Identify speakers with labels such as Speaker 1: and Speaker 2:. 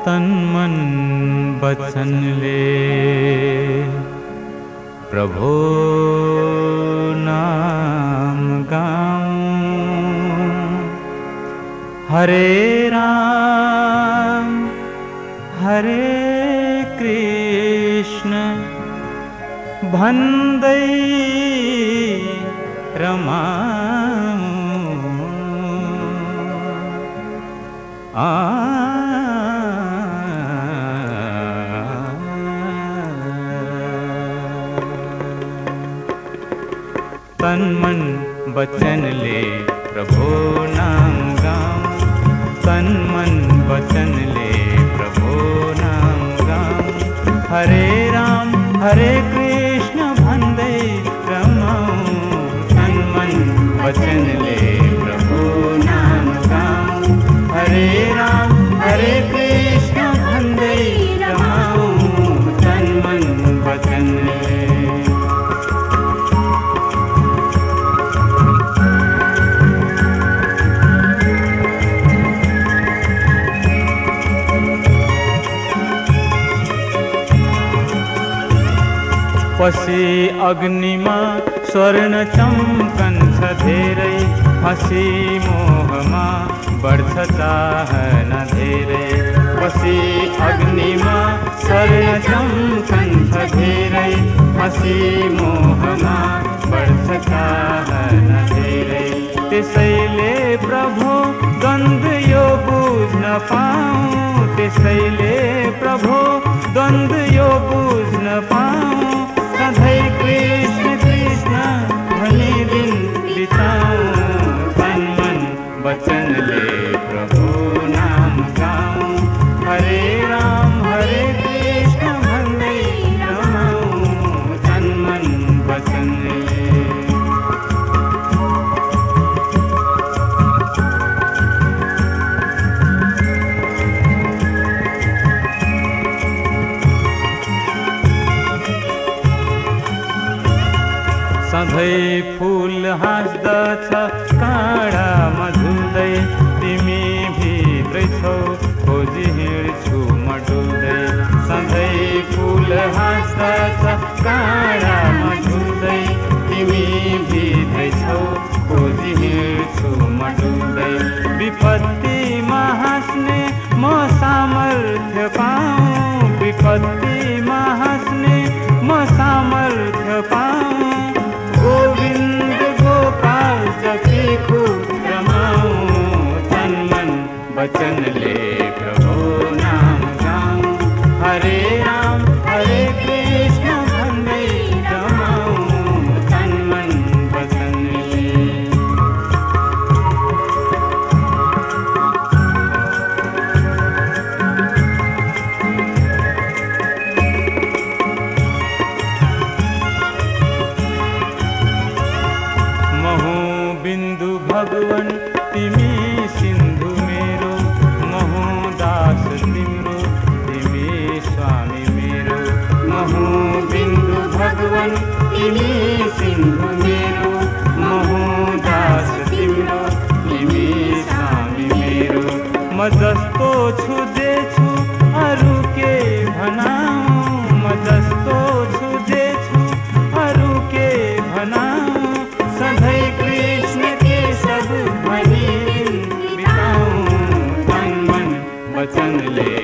Speaker 1: तन मन वचन ले प्रभु नाम गाऊं। हरे राम हरे कृष्ण भन्दै रमाऊं। तन मन वचन ले प्रभु नाम गाऊं। तन मन वचन ले प्रभु नाम गाऊं। हरे राम हरे कृष्ण भन्दै रमाऊं। तन मन वचन ले प्रभु नाम गाऊं। हरे राम हरे कृष्ण भन्दै रमाऊं। तन मन वचन ले। पसी अग्निमा स्वर्ण चम्कन्छ धेरै। हसी मोहमा बढ्छ चाहना धेरै। पसी अग्निमा स्वर्ण चम्कन्छ धेरै। हसी मोहमा बढ्छ चाहना धेरै। त्यसैले प्रभु द्वन्द्व यो बुझ्न पाऊँ। त्यसैले प्रभु द्वन्द्व यो बुझ्न पाऊँ। सधैँ कृष्ण कृष्ण भनी दिन बिताऊं। तन मन वचन ले प्रभु नाम गाऊं। हरे राम हरे कृष्ण भन्दै रमाऊं। तन मन वचन ले। सधैँ फूल हाँस्दछ काँडा मधुदै। तिमी भित्रै छौ खोजी हिँड्छु म डुल्दै। सधैँ फूल हाँस्दछ काँडा मधुदै। तिमी भित्रै छौ खोजी हिँड्छु म डुल्दै। विपत्तिमा हाँस्ने म सामर्थ्य पाऊँ। विपत्तिमा हाँस्ने म सामर्थ्य पाऊँ। गोविंद गोपाल जपी खूब रमाऊं। तन मन वचन ले प्रभु नाम गाऊं। हरे राम हरे कृष्ण भन्दै रमाऊं। तन मन वचन ले। बिंदु भगवन तिमी सिंधु मेरो। महु दास तिम्रो तिमी स्वामी मेरो। महु बिंदु भगवन तिमी सिंधु मेरो। महु दास तिम्रो तिमी स्वामी मेरो। म जस्तो छु जे छु अरू के भनाऊं। म जस्तो छु जे छु अरू के भनाऊं। सधैँ कृष्ण के सब भनी बिताऊं। तन मन वचन ले